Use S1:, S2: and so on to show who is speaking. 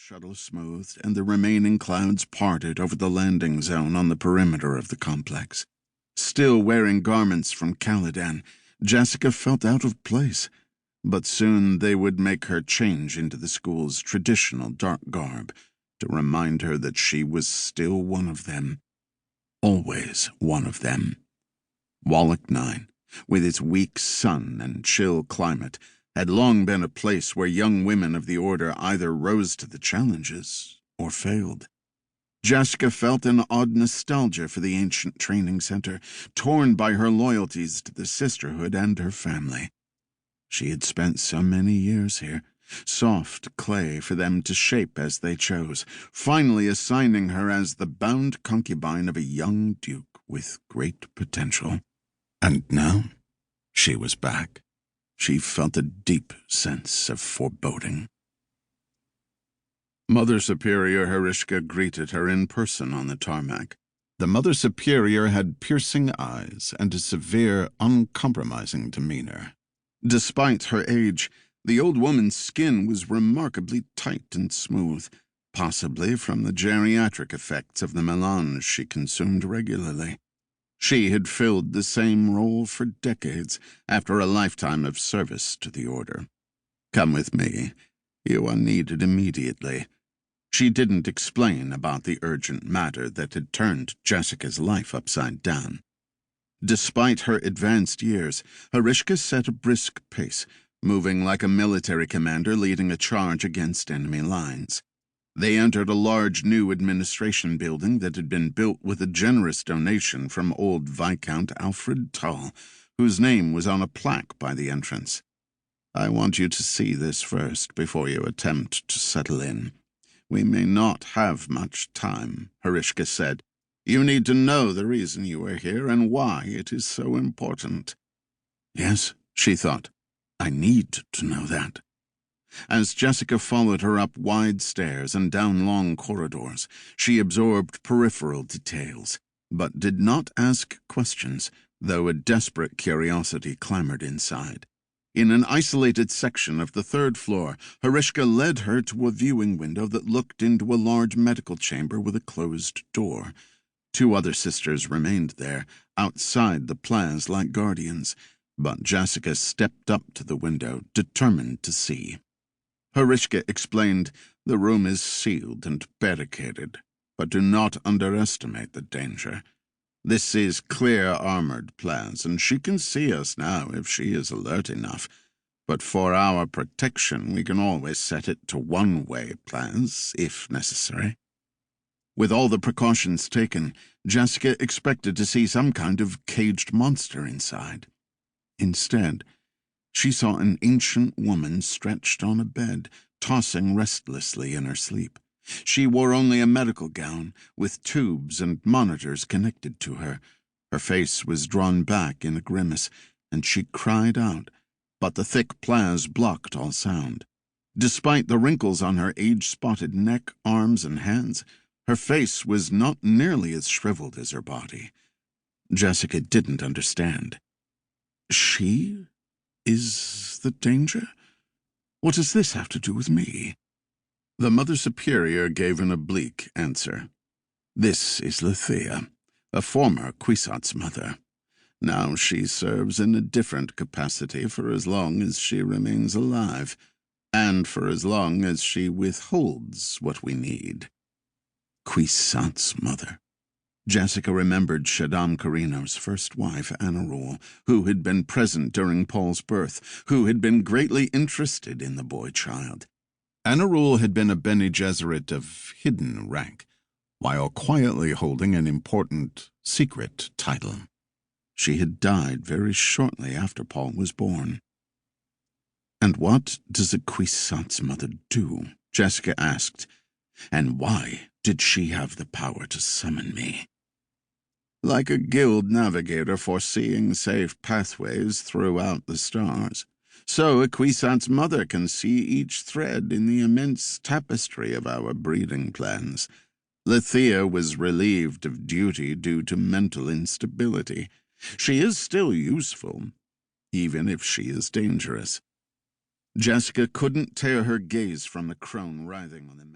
S1: shuttle smoothed, and the remaining clouds parted over the landing zone on the perimeter of the complex. Still wearing garments from Caladan, Jessica felt out of place, but soon they would make her change into the school's traditional dark garb to remind her that she was still one of them. Always one of them. Wallach 9, with its weak sun and chill climate, had long been a place where young women of the Order either rose to the challenges or failed. Jessica felt an odd nostalgia for the ancient training center, torn by her loyalties to the Sisterhood and her family. She had spent so many years here, soft clay for them to shape as they chose, finally assigning her as the bound concubine of a young duke with great potential. And now she was back. She felt a deep sense of foreboding. Mother Superior Herishka greeted her in person on the tarmac. The Mother Superior had piercing eyes and a severe, uncompromising demeanor. Despite her age, the old woman's skin was remarkably tight and smooth, possibly from the geriatric effects of the melange she consumed regularly. She had filled the same role for decades after a lifetime of service to the Order. "Come with me. You are needed immediately." She didn't explain about the urgent matter that had turned Jessica's life upside down. Despite her advanced years, Herishka set a brisk pace, moving like a military commander leading a charge against enemy lines. They entered a large new administration building that had been built with a generous donation from old Viscount Alfred Tull, whose name was on a plaque by the entrance. "I want you to see this first before you attempt to settle in. We may not have much time," Herishka said. "You need to know the reason you are here and why it is so important." Yes, she thought, I need to know that. As Jessica followed her up wide stairs and down long corridors, she absorbed peripheral details, but did not ask questions, though a desperate curiosity clamored inside. In an isolated section of the third floor, Herishka led her to a viewing window that looked into a large medical chamber with a closed door. Two other sisters remained there, outside the plaza like guardians, but Jessica stepped up to the window, determined to see. Herishka explained, "The room is sealed and barricaded, but do not underestimate the danger. This is clear armored plaza, and she can see us now if she is alert enough. But for our protection, we can always set it to one-way plaza, if necessary." With all the precautions taken, Jessica expected to see some kind of caged monster inside. Instead, she saw an ancient woman stretched on a bed, tossing restlessly in her sleep. She wore only a medical gown, with tubes and monitors connected to her. Her face was drawn back in a grimace, and she cried out, but the thick plaza blocked all sound. Despite the wrinkles on her age-spotted neck, arms, and hands, her face was not nearly as shriveled as her body. Jessica didn't understand. She is the danger? What does this have to do with me? The Mother Superior gave an oblique answer. "This is Lethea, a former Kwisatz mother. Now she serves in a different capacity for as long as she remains alive, and for as long as she withholds what we need." Kwisatz mother. Jessica remembered Shaddam Carino's first wife, Anarul, who had been present during Paul's birth, who had been greatly interested in the boy-child. Anarul had been a Bene Gesserit of hidden rank, while quietly holding an important, secret title. She had died very shortly after Paul was born. "And what does a Kwisatz mother do?" Jessica asked. "And why did she have the power to summon me?" "Like a guild navigator foreseeing safe pathways throughout the stars, so a Kwisatz mother can see each thread in the immense tapestry of our breeding plans. Lethea was relieved of duty due to mental instability. She is still useful, even if she is dangerous." Jessica couldn't tear her gaze from the crone writhing on the medical